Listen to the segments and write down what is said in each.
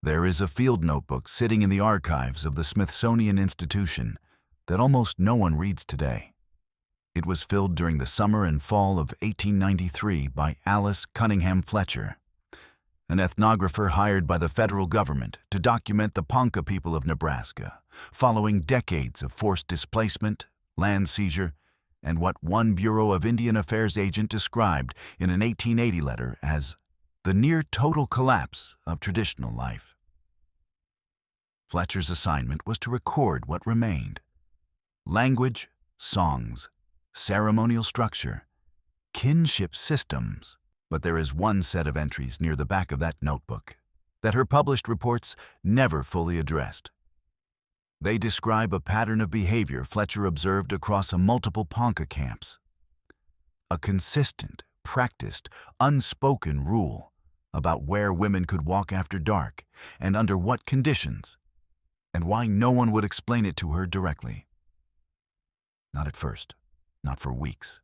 There is a field notebook sitting in the archives of the Smithsonian Institution that almost no one reads today. It was filled during the summer and fall of 1893 by Alice Fletcher, an ethnographer hired by the federal government to document the Ponca people of Nebraska, following decades of forced displacement, land seizure, and what one Bureau of Indian Affairs agent described in an 1880 letter as the near-total collapse of traditional life. Fletcher's assignment was to record what remained: language, songs, ceremonial structure, kinship systems. But there is one set of entries near the back of that notebook that her published reports never fully addressed. They describe a pattern of behavior Fletcher observed across multiple Ponca camps. A consistent, practiced, unspoken rule about where women could walk after dark and under what conditions, and why no one would explain it to her directly. Not at first, not for weeks.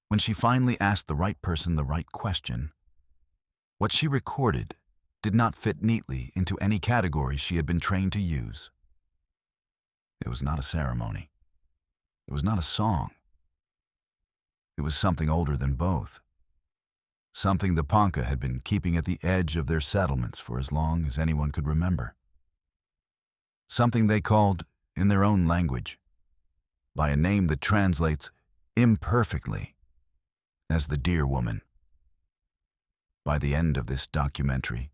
When she finally asked the right person the right question, what she recorded did not fit neatly into any category she had been trained to use. It was not a ceremony. It was not a song. It was something older than both. Something the Ponca had been keeping at the edge of their settlements for as long as anyone could remember. Something they called, in their own language, by a name that translates imperfectly as the Deer Woman. By the end of this documentary,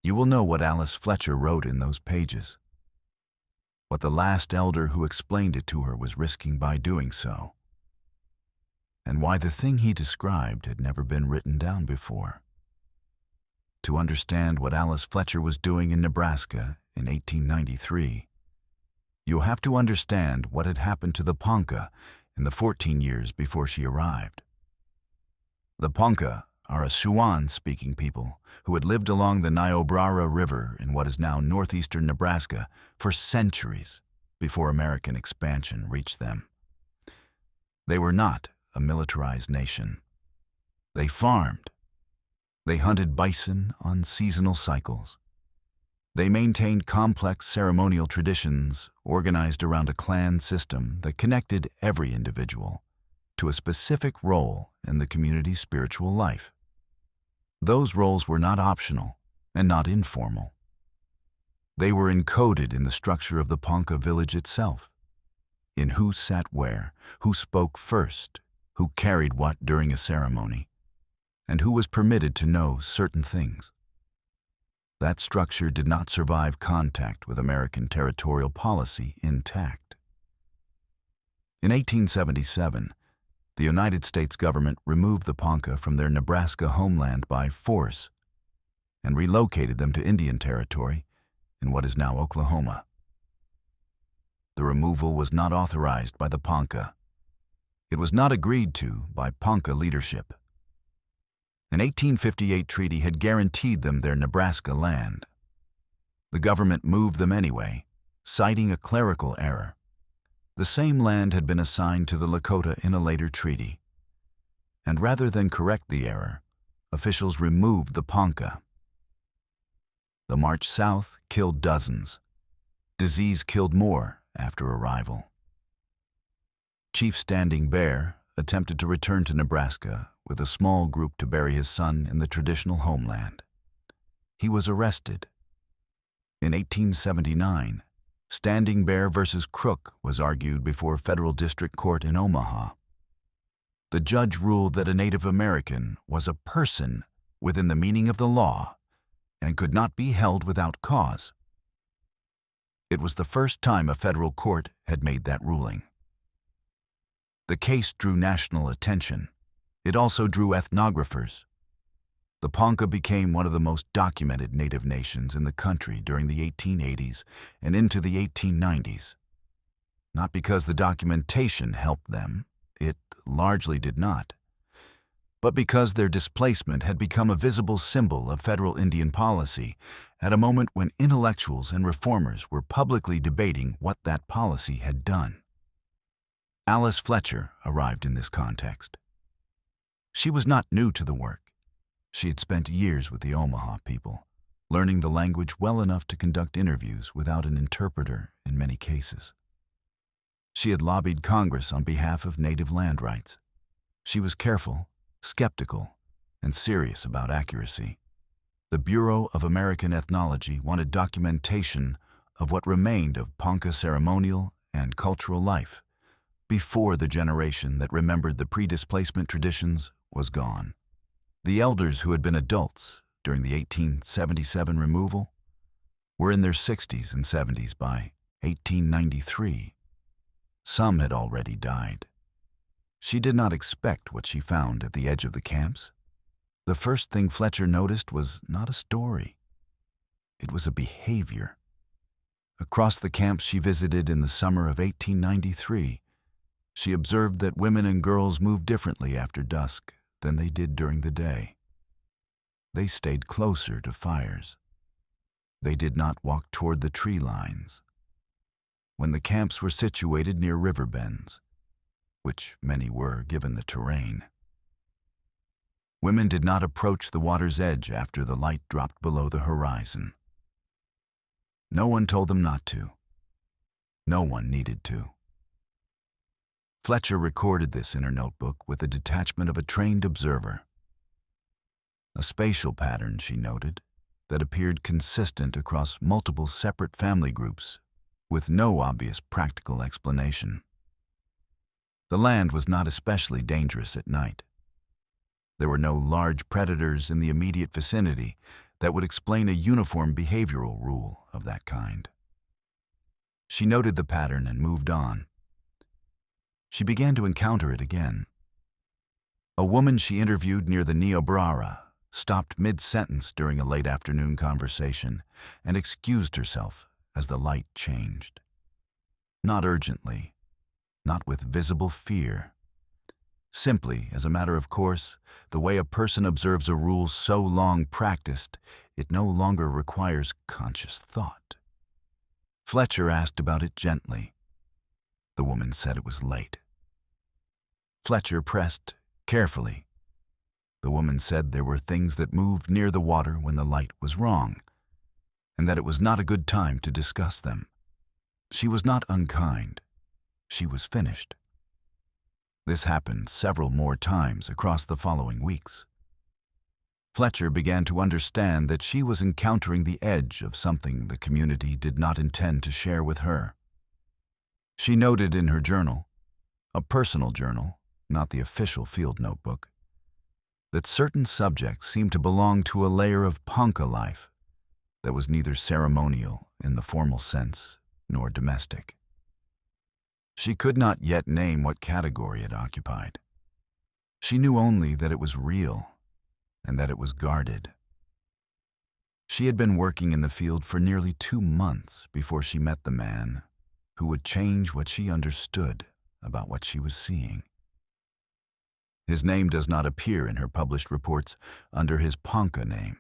you will know what Alice Fletcher wrote in those pages, what the last elder who explained it to her was risking by doing so, and why the thing he described had never been written down before. To understand what Alice Fletcher was doing in Nebraska in 1893, you'll have to understand what had happened to the Ponca in the 14 years before she arrived. The Ponca are a Siouan-speaking people who had lived along the Niobrara River in what is now northeastern Nebraska for centuries before American expansion reached them. They were not a militarized nation. They farmed. They hunted bison on seasonal cycles. They maintained complex ceremonial traditions organized around a clan system that connected every individual to a specific role in the community's spiritual life. Those roles were not optional and not informal. They were encoded in the structure of the Ponca village itself, in who sat where, who spoke first, who carried what during a ceremony, and who was permitted to know certain things. That structure did not survive contact with American territorial policy intact. In 1877, the United States government removed the Ponca from their Nebraska homeland by force and relocated them to Indian Territory in what is now Oklahoma. The removal was not authorized by the Ponca. It was not agreed to by Ponca leadership. An 1858 treaty had guaranteed them their Nebraska land. The government moved them anyway, citing a clerical error. The same land had been assigned to the Lakota in a later treaty. And rather than correct the error, officials removed the Ponca. The march south killed dozens. Disease killed more after arrival. Chief Standing Bear attempted to return to Nebraska with a small group to bury his son in the traditional homeland. He was arrested. In 1879, Standing Bear versus Crook was argued before a federal district court in Omaha. The judge ruled that a Native American was a person within the meaning of the law and could not be held without cause. It was the first time a federal court had made that ruling. The case drew national attention. It also drew ethnographers. The Ponca became one of the most documented Native nations in the country during the 1880s and into the 1890s. Not because the documentation helped them, it largely did not, but because their displacement had become a visible symbol of federal Indian policy at a moment when intellectuals and reformers were publicly debating what that policy had done. Alice Fletcher arrived in this context. She was not new to the work. She had spent years with the Omaha people, learning the language well enough to conduct interviews without an interpreter in many cases. She had lobbied Congress on behalf of native land rights. She was careful, skeptical, and serious about accuracy. The Bureau of American Ethnology wanted documentation of what remained of Ponca ceremonial and cultural life before the generation that remembered the pre-displacement traditions was gone. The elders who had been adults during the 1877 removal were in their 60s and 70s by 1893. Some had already died. She did not expect what she found at the edge of the camps. The first thing Fletcher noticed was not a story. It was a behavior. Across the camps she visited in the summer of 1893, she observed that women and girls moved differently after dusk than they did during the day. They stayed closer to fires. They did not walk toward the tree lines. When the camps were situated near river bends, which many were given the terrain, women did not approach the water's edge after the light dropped below the horizon. No one told them not to. No one needed to. Fletcher recorded this in her notebook with the detachment of a trained observer. A spatial pattern, she noted, that appeared consistent across multiple separate family groups with no obvious practical explanation. The land was not especially dangerous at night. There were no large predators in the immediate vicinity that would explain a uniform behavioral rule of that kind. She noted the pattern and moved on. She began to encounter it again. A woman she interviewed near the Niobrara stopped mid-sentence during a late afternoon conversation and excused herself as the light changed. Not urgently, not with visible fear. Simply, as a matter of course, the way a person observes a rule so long practiced, it no longer requires conscious thought. Fletcher asked about it gently. The woman said it was late. Fletcher pressed carefully. The woman said there were things that moved near the water when the light was wrong, and that it was not a good time to discuss them. She was not unkind. She was finished. This happened several more times across the following weeks. Fletcher began to understand that she was encountering the edge of something the community did not intend to share with her. She noted in her journal, a personal journal, not the official field notebook, that certain subjects seemed to belong to a layer of Ponca life that was neither ceremonial in the formal sense nor domestic. She could not yet name what category it occupied. She knew only that it was real and that it was guarded. She had been working in the field for nearly 2 months before she met the man who would change what she understood about what she was seeing. His name does not appear in her published reports under his Ponca name.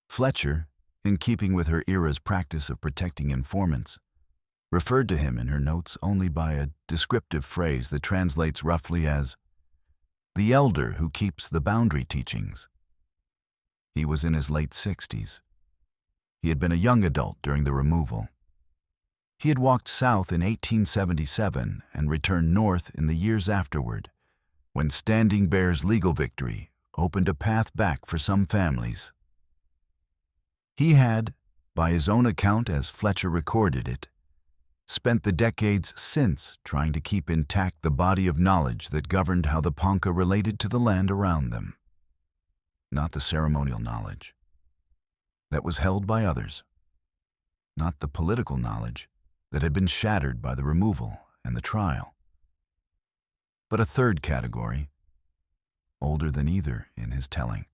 Fletcher, in keeping with her era's practice of protecting informants, referred to him in her notes only by a descriptive phrase that translates roughly as, "the elder who keeps the boundary teachings." He was in his late 60s. He had been a young adult during the removal. He had walked south in 1877 and returned north in the years afterward, when Standing Bear's legal victory opened a path back for some families. He had, by his own account as Fletcher recorded it, spent the decades since trying to keep intact the body of knowledge that governed how the Ponca related to the land around them. Not the ceremonial knowledge. That was held by others. Not the political knowledge that had been shattered by the removal and the trial. But a third category, older than either in his telling.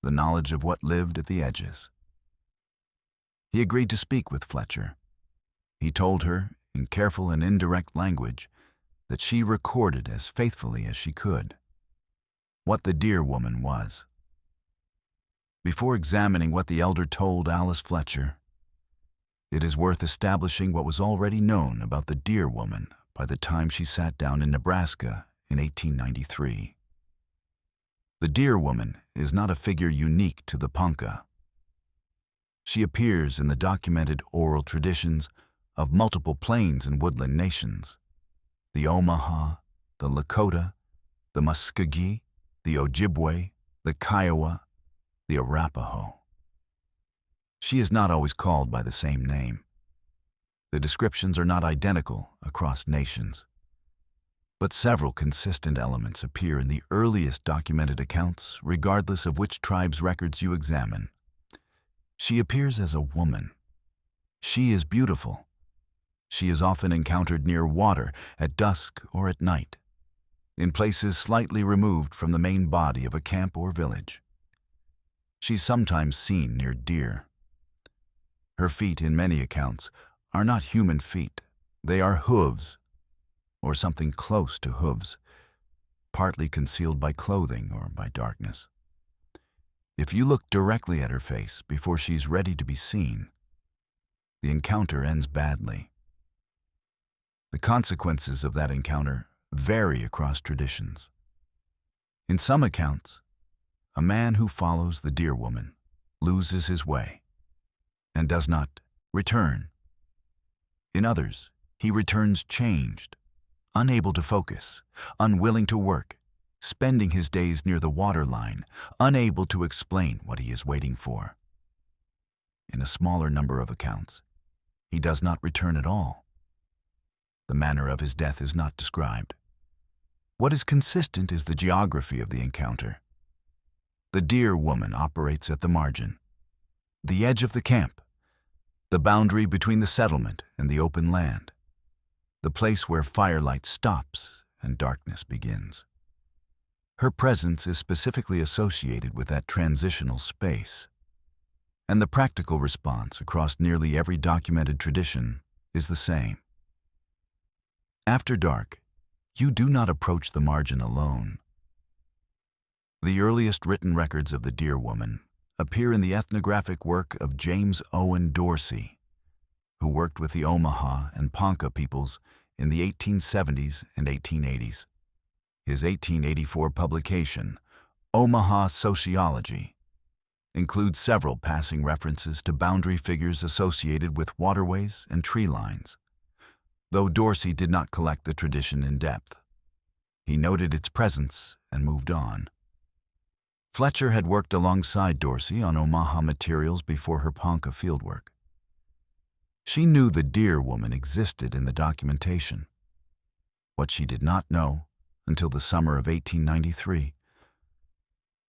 The knowledge of what lived at the edges. He agreed to speak with Fletcher. He told her, in careful and indirect language, that she recorded as faithfully as she could what the dear woman was. Before examining what the elder told Alice Fletcher, it is worth establishing what was already known about the dear woman by the time she sat down in Nebraska in 1893. The deer woman is not a figure unique to the Ponca. She appears in the documented oral traditions of multiple plains and woodland nations: the Omaha, the Lakota, the Muskogee, the Ojibwe, the Kiowa, the Arapaho. She is not always called by the same name. The descriptions are not identical across nations, but several consistent elements appear in the earliest documented accounts, regardless of which tribe's records you examine. She appears as a woman. She is beautiful. She is often encountered near water, at dusk or at night, in places slightly removed from the main body of a camp or village. She's sometimes seen near deer. Her feet, in many accounts, are not human feet. They are hooves, or something close to hooves, partly concealed by clothing or by darkness. If you look directly at her face before she's ready to be seen, the encounter ends badly. The consequences of that encounter vary across traditions. In some accounts, a man who follows the deer woman loses his way and does not return. In others, he returns changed, unable to focus, unwilling to work, spending his days near the waterline, unable to explain what he is waiting for. In a smaller number of accounts, he does not return at all. The manner of his death is not described. What is consistent is the geography of the encounter. The deer woman operates at the margin, the edge of the camp, the boundary between the settlement and the open land, the place where firelight stops and darkness begins. Her presence is specifically associated with that transitional space, and the practical response across nearly every documented tradition is the same. After dark, you do not approach the margin alone. The earliest written records of the deer woman appear in the ethnographic work of James Owen Dorsey, who worked with the Omaha and Ponca peoples in the 1870s and 1880s. His 1884 publication, Omaha Sociology, includes several passing references to boundary figures associated with waterways and tree lines, though Dorsey did not collect the tradition in depth. He noted its presence and moved on. Fletcher had worked alongside Dorsey on Omaha materials before her Ponca fieldwork. She knew the deer woman existed in the documentation. What she did not know, until the summer of 1893,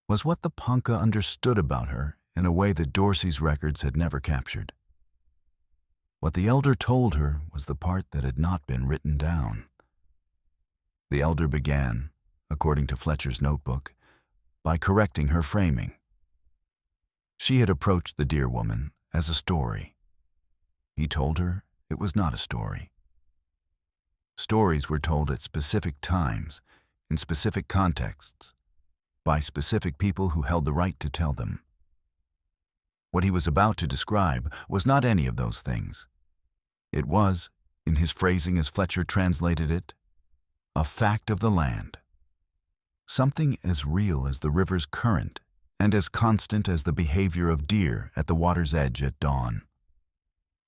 was what the Ponca understood about her in a way that Dorsey's records had never captured. What the elder told her was the part that had not been written down. The elder began, according to Fletcher's notebook, by correcting her framing. She had approached the deer woman as a story. He told her it was not a story. Stories were told at specific times, in specific contexts, by specific people who held the right to tell them. What he was about to describe was not any of those things. It was, in his phrasing as Fletcher translated it, a fact of the land. Something as real as the river's current and as constant as the behavior of deer at the water's edge at dawn.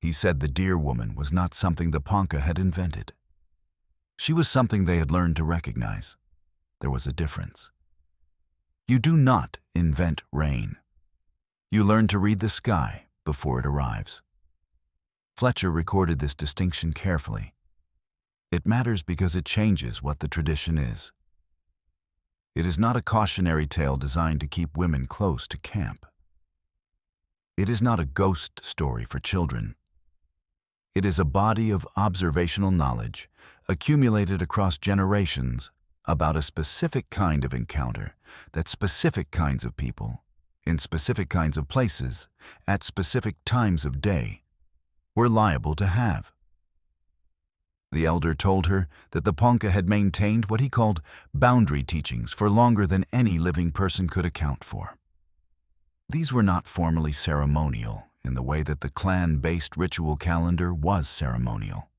He said the deer woman was not something the Ponca had invented. She was something they had learned to recognize. There was a difference. You do not invent rain. You learn to read the sky before it arrives. Fletcher recorded this distinction carefully. It matters because it changes what the tradition is. It is not a cautionary tale designed to keep women close to camp. It is not a ghost story for children. It is a body of observational knowledge accumulated across generations about a specific kind of encounter that specific kinds of people, in specific kinds of places, at specific times of day, were liable to have. The elder told her that the Ponca had maintained what he called boundary teachings for longer than any living person could account for. These were not formally ceremonial in the way that the clan-based ritual calendar was ceremonial.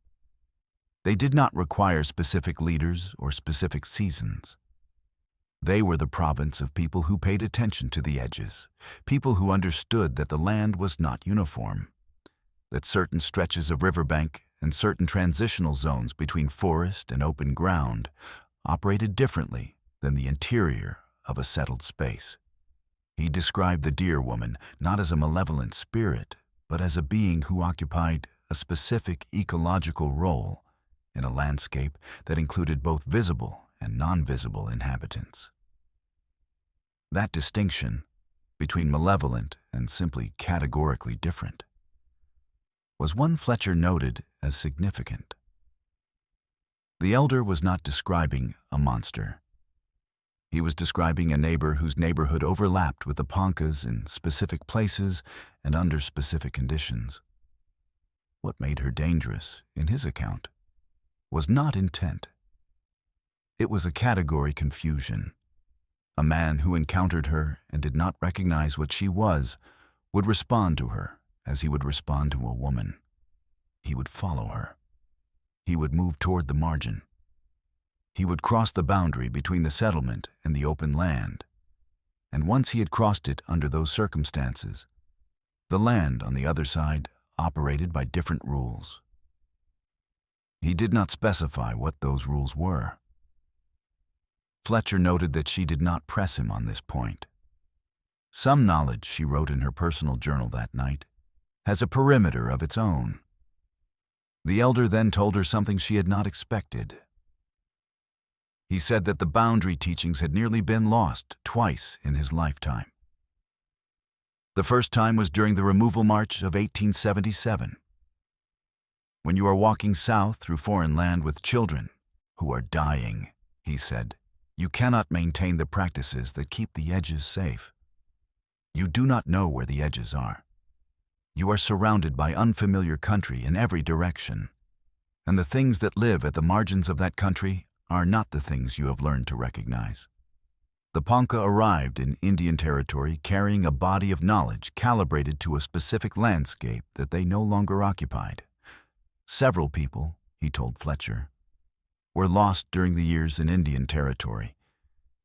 They did not require specific leaders or specific seasons. They were the province of people who paid attention to the edges, people who understood that the land was not uniform, that certain stretches of riverbank and certain transitional zones between forest and open ground operated differently than the interior of a settled space. He described the deer woman not as a malevolent spirit, but as a being who occupied a specific ecological role in a landscape that included both visible and non-visible inhabitants. That distinction between malevolent and simply categorically different was one Fletcher noted as significant. The elder was not describing a monster. He was describing a neighbor whose neighborhood overlapped with the Poncas in specific places and under specific conditions. What made her dangerous, in his account, was not intent. It was a category confusion. A man who encountered her and did not recognize what she was would respond to her as he would respond to a woman. He would follow her. He would move toward the margin. He would cross the boundary between the settlement and the open land. And once he had crossed it under those circumstances, the land on the other side operated by different rules. He did not specify what those rules were. Fletcher noted that she did not press him on this point. Some knowledge, she wrote in her personal journal that night, has a perimeter of its own. The elder then told her something she had not expected. He said that the boundary teachings had nearly been lost twice in his lifetime. The first time was during the removal march of 1877. When you are walking south through foreign land with children who are dying, he said, you cannot maintain the practices that keep the edges safe. You do not know where the edges are. You are surrounded by unfamiliar country in every direction, and the things that live at the margins of that country are not the things you have learned to recognize. The Ponca arrived in Indian Territory carrying a body of knowledge calibrated to a specific landscape that they no longer occupied. Several people, he told Fletcher, were lost during the years in Indian Territory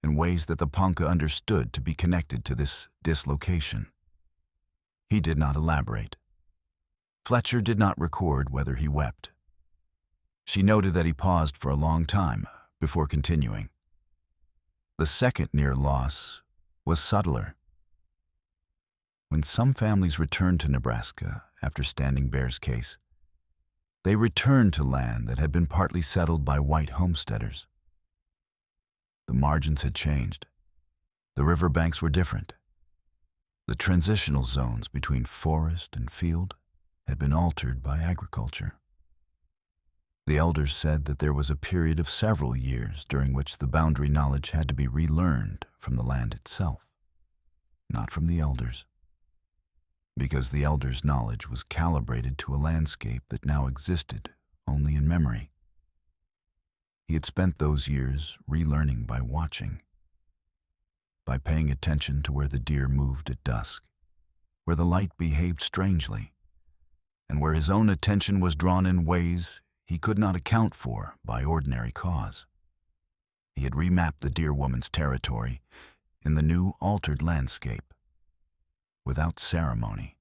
in ways that the Ponca understood to be connected to this dislocation. He did not elaborate. Fletcher did not record whether he wept. She noted that he paused for a long time before continuing. The second near loss was subtler. When some families returned to Nebraska after Standing Bear's case, they returned to land that had been partly settled by white homesteaders. The margins had changed. The river banks were different. The transitional zones between forest and field had been altered by agriculture. The elders said that there was a period of several years during which the boundary knowledge had to be relearned from the land itself, not from the elders, because the elders' knowledge was calibrated to a landscape that now existed only in memory. He had spent those years relearning by watching, by paying attention to where the deer moved at dusk, where the light behaved strangely, and where his own attention was drawn in ways he could not account for by ordinary cause. He had remapped the deer woman's territory in the new altered landscape, without ceremony,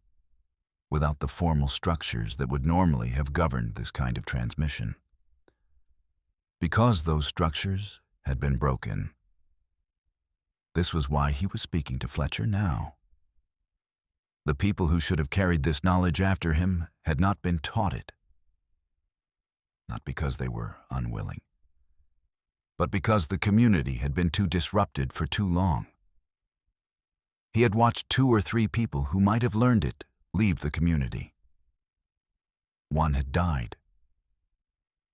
without the formal structures that would normally have governed this kind of transmission. Because those structures had been broken. This was why he was speaking to Fletcher now. The people who should have carried this knowledge after him had not been taught it. Not because they were unwilling, but because the community had been too disrupted for too long. He had watched 2 or 3 people who might have learned it leave the community. One had died.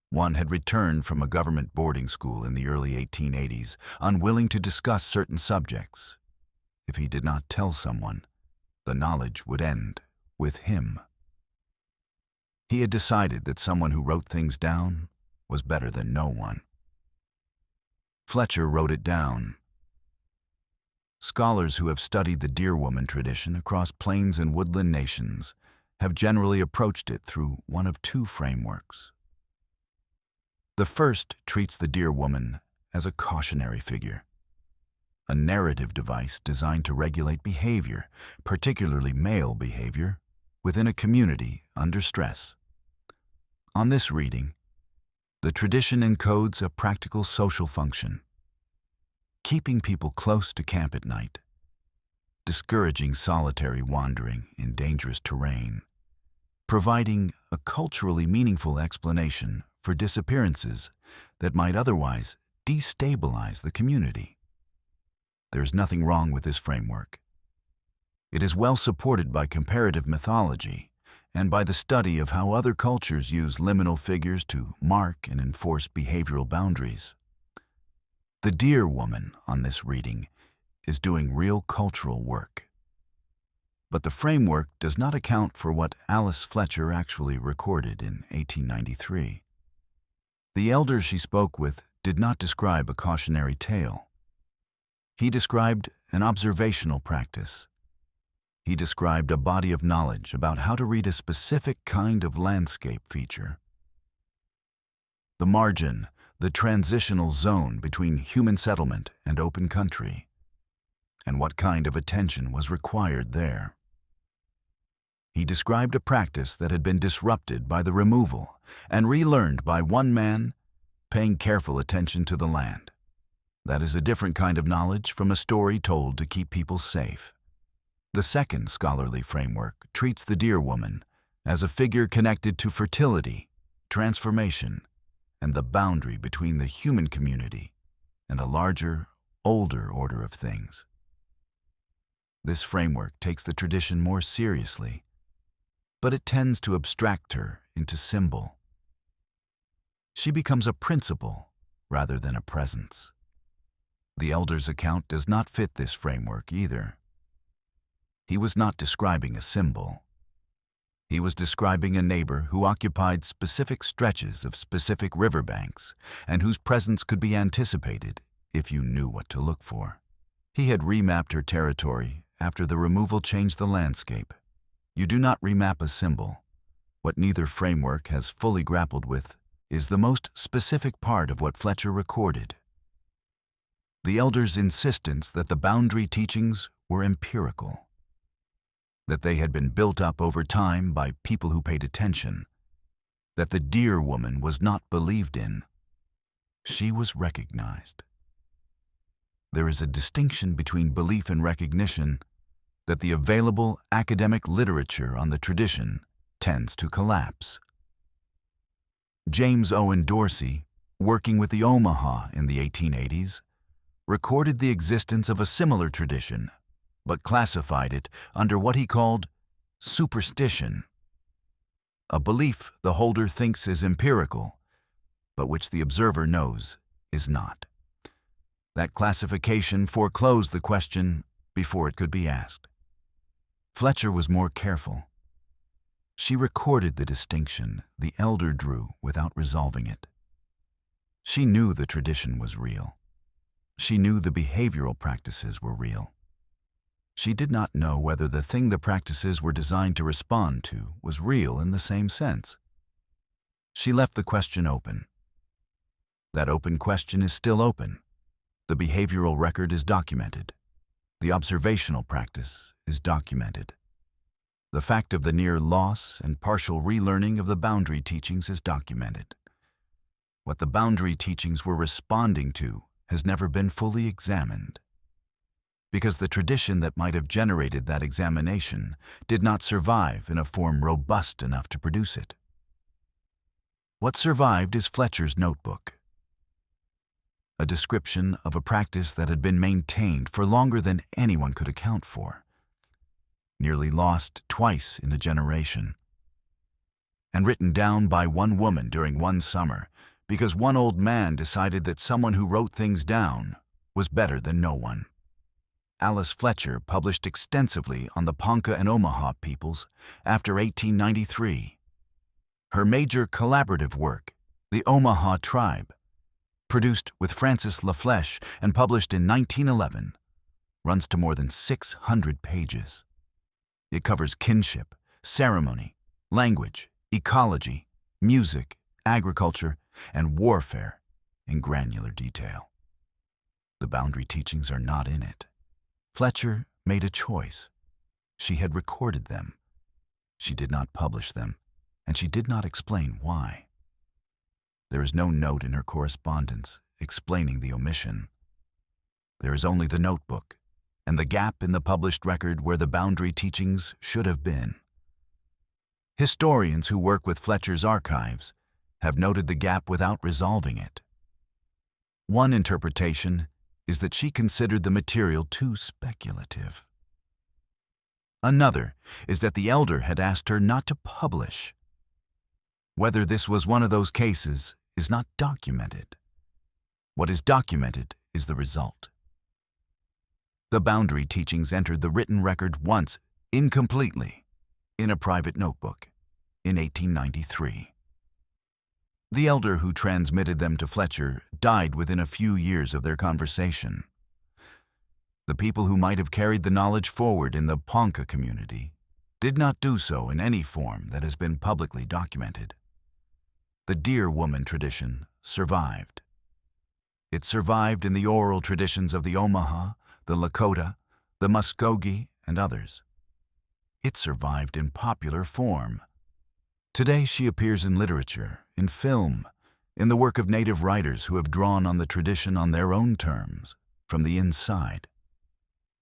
One had returned from a government boarding school in the early 1880s, unwilling to discuss certain subjects. If he did not tell someone, the knowledge would end with him. He had decided that someone who wrote things down was better than no one. Fletcher wrote it down. Scholars who have studied the deer woman tradition across plains and woodland nations have generally approached it through one of 2 frameworks. The first treats the deer woman as a cautionary figure, a narrative device designed to regulate behavior, particularly male behavior, within a community under stress. On this reading, the tradition encodes a practical social function, keeping people close to camp at night, discouraging solitary wandering in dangerous terrain, providing a culturally meaningful explanation for disappearances that might otherwise destabilize the community. There is nothing wrong with this framework. It is well supported by comparative mythology and by the study of how other cultures use liminal figures to mark and enforce behavioral boundaries. The deer woman on this reading is doing real cultural work. But the framework does not account for what Alice Fletcher actually recorded in 1893. The elder she spoke with did not describe a cautionary tale. He described an observational practice. He described a body of knowledge about how to read a specific kind of landscape feature. The margin, the transitional zone between human settlement and open country, and what kind of attention was required there. He described a practice that had been disrupted by the removal and relearned by one man paying careful attention to the land. That is a different kind of knowledge from a story told to keep people safe. The second scholarly framework treats the deer woman as a figure connected to fertility, transformation, and the boundary between the human community and a larger, older order of things. This framework takes the tradition more seriously, but it tends to abstract her into symbol. She becomes a principle rather than a presence. The elder's account does not fit this framework either. He was not describing a symbol. He was describing a neighbor who occupied specific stretches of specific riverbanks and whose presence could be anticipated if you knew what to look for. He had remapped her territory after the removal changed the landscape. You do not remap a symbol. What neither framework has fully grappled with is the most specific part of what Fletcher recorded. The elder's insistence that the boundary teachings were empirical, that they had been built up over time by people who paid attention, that the deer woman was not believed in. She was recognized. There is a distinction between belief and recognition that the available academic literature on the tradition tends to collapse. James Owen Dorsey, working with the Omaha in the 1880s, recorded the existence of a similar tradition, but classified it under what he called superstition, a belief the holder thinks is empirical, but which the observer knows is not. That classification foreclosed the question before it could be asked. Fletcher was more careful. She recorded the distinction the elder drew without resolving it. She knew the tradition was real. She knew the behavioral practices were real. She did not know whether the thing the practices were designed to respond to was real in the same sense. She left the question open. That open question is still open. The behavioral record is documented. The observational practice is documented. The fact of the near loss and partial relearning of the boundary teachings is documented. What the boundary teachings were responding to has never been fully examined, because the tradition that might have generated that examination did not survive in a form robust enough to produce it. What survived is Fletcher's notebook, a description of a practice that had been maintained for longer than anyone could account for, nearly lost twice in a generation, and written down by one woman during one summer because one old man decided that someone who wrote things down was better than no one. Alice Fletcher published extensively on the Ponca and Omaha peoples after 1893. Her major collaborative work, The Omaha Tribe, produced with Francis LaFlèche and published in 1911, runs to more than 600 pages. It covers kinship, ceremony, language, ecology, music, agriculture, and warfare in granular detail. The boundary teachings are not in it. Fletcher made a choice. She had recorded them. She did not publish them, and she did not explain why. There is no note in her correspondence explaining the omission. There is only the notebook and the gap in the published record where the boundary teachings should have been. Historians who work with Fletcher's archives have noted the gap without resolving it. One interpretation is that she considered the material too speculative. Another is that the elder had asked her not to publish. Whether this was one of those cases is not documented. What is documented is the result. The boundary teachings entered the written record once, incompletely, in a private notebook in 1893. The elder who transmitted them to Fletcher died within a few years of their conversation. The people who might have carried the knowledge forward in the Ponca community did not do so in any form that has been publicly documented. The deer woman tradition survived. It survived in the oral traditions of the Omaha, the Lakota, the Muskogee, and others. It survived in popular form. Today she appears in literature, in film, in the work of native writers who have drawn on the tradition on their own terms, from the inside.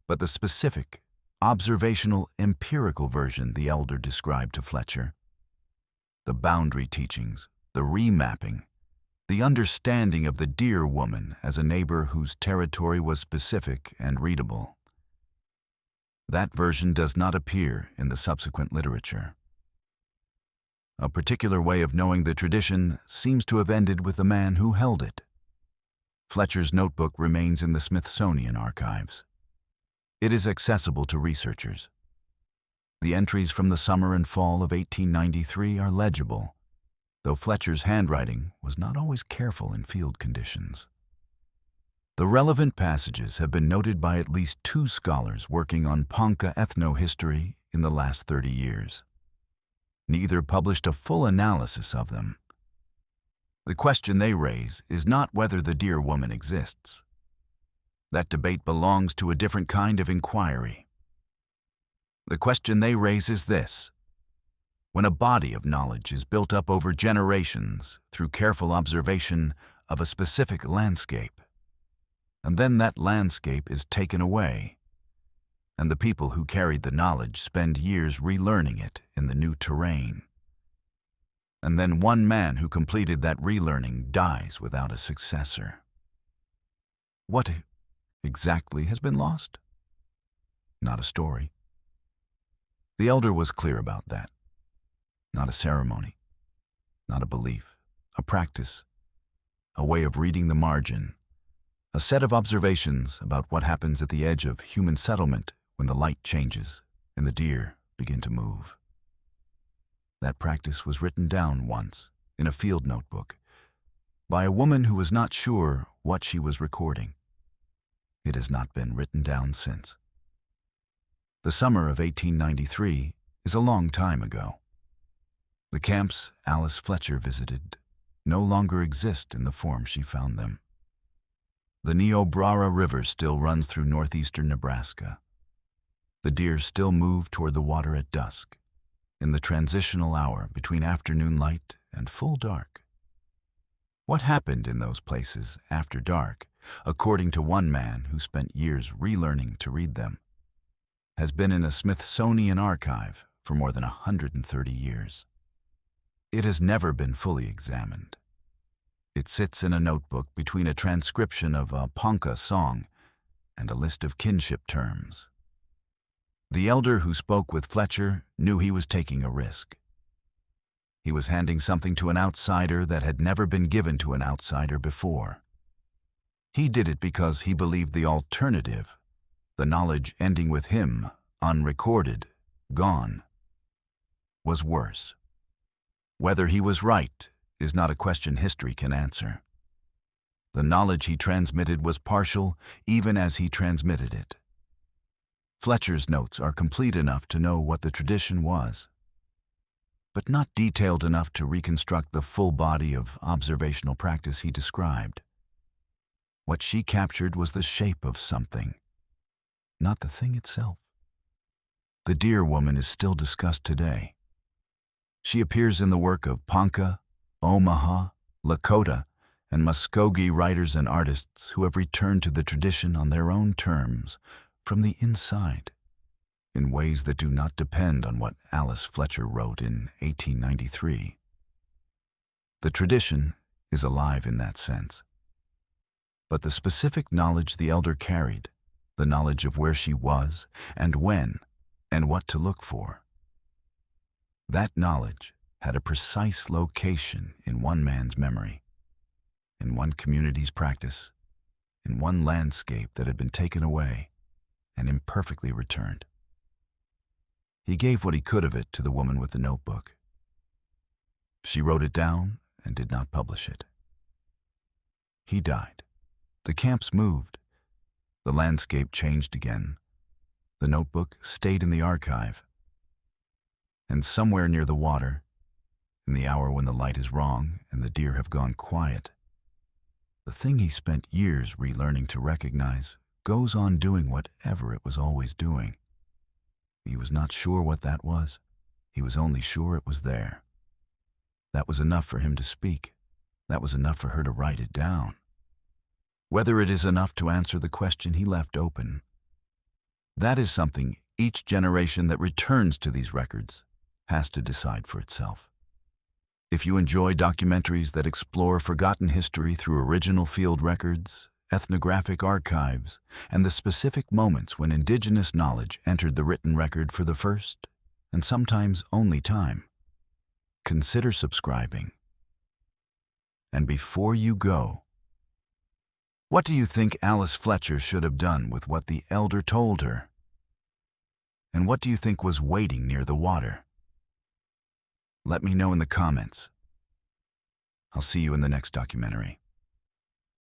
But the specific, observational, empirical version the elder described to Fletcher, the boundary teachings, the remapping, the understanding of the deer woman as a neighbor whose territory was specific and readable. That version does not appear in the subsequent literature. A particular way of knowing the tradition seems to have ended with the man who held it. Fletcher's notebook remains in the Smithsonian archives. It is accessible to researchers. The entries from the summer and fall of 1893 are legible, though Fletcher's handwriting was not always careful in field conditions. The relevant passages have been noted by at least 2 scholars working on Ponca ethnohistory in the last 30 years. Neither published a full analysis of them. The question they raise is not whether the deer woman exists. That debate belongs to a different kind of inquiry. The question they raise is this: when a body of knowledge is built up over generations through careful observation of a specific landscape, and then that landscape is taken away, and the people who carried the knowledge spend years relearning it in the new terrain, and then one man who completed that relearning dies without a successor. What exactly has been lost? Not a story. The elder was clear about that. Not a ceremony, not a belief, a practice, a way of reading the margin, a set of observations about what happens at the edge of human settlement when the light changes and the deer begin to move. That practice was written down once in a field notebook by a woman who was not sure what she was recording. It has not been written down since. The summer of 1893 is a long time ago. The camps Alice Fletcher visited no longer exist in the form she found them. The Niobrara River still runs through northeastern Nebraska. The deer still move toward the water at dusk, in the transitional hour between afternoon light and full dark. What happened in those places after dark, according to one man who spent years relearning to read them, has been in a Smithsonian archive for more than 130 years. It has never been fully examined. It sits in a notebook between a transcription of a Ponca song and a list of kinship terms. The elder who spoke with Fletcher knew he was taking a risk. He was handing something to an outsider that had never been given to an outsider before. He did it because he believed the alternative, the knowledge ending with him, unrecorded, gone, was worse. Whether he was right is not a question history can answer. The knowledge he transmitted was partial even as he transmitted it. Fletcher's notes are complete enough to know what the tradition was, but not detailed enough to reconstruct the full body of observational practice he described. What she captured was the shape of something, not the thing itself. The deer woman is still discussed today. She appears in the work of Ponca, Omaha, Lakota, and Muskogee writers and artists who have returned to the tradition on their own terms, from the inside, in ways that do not depend on what Alice Fletcher wrote in 1893. The tradition is alive in that sense. But the specific knowledge the elder carried, the knowledge of where she was and when and what to look for, that knowledge had a precise location in one man's memory, in one community's practice, in one landscape that had been taken away and imperfectly returned. He gave what he could of it to the woman with the notebook. She wrote it down and did not publish it. He died. The camps moved. The landscape changed again. The notebook stayed in the archive. And somewhere near the water, in the hour when the light is wrong and the deer have gone quiet, the thing he spent years relearning to recognize goes on doing whatever it was always doing. He was not sure what that was. He was only sure it was there. That was enough for him to speak. That was enough for her to write it down. Whether it is enough to answer the question he left open, that is something each generation that returns to these records has to decide for itself. If you enjoy documentaries that explore forgotten history through original field records, ethnographic archives, and the specific moments when indigenous knowledge entered the written record for the first, and sometimes only time, consider subscribing. And before you go, what do you think Alice Fletcher should have done with what the elder told her? And what do you think was waiting near the water? Let me know in the comments. I'll see you in the next documentary.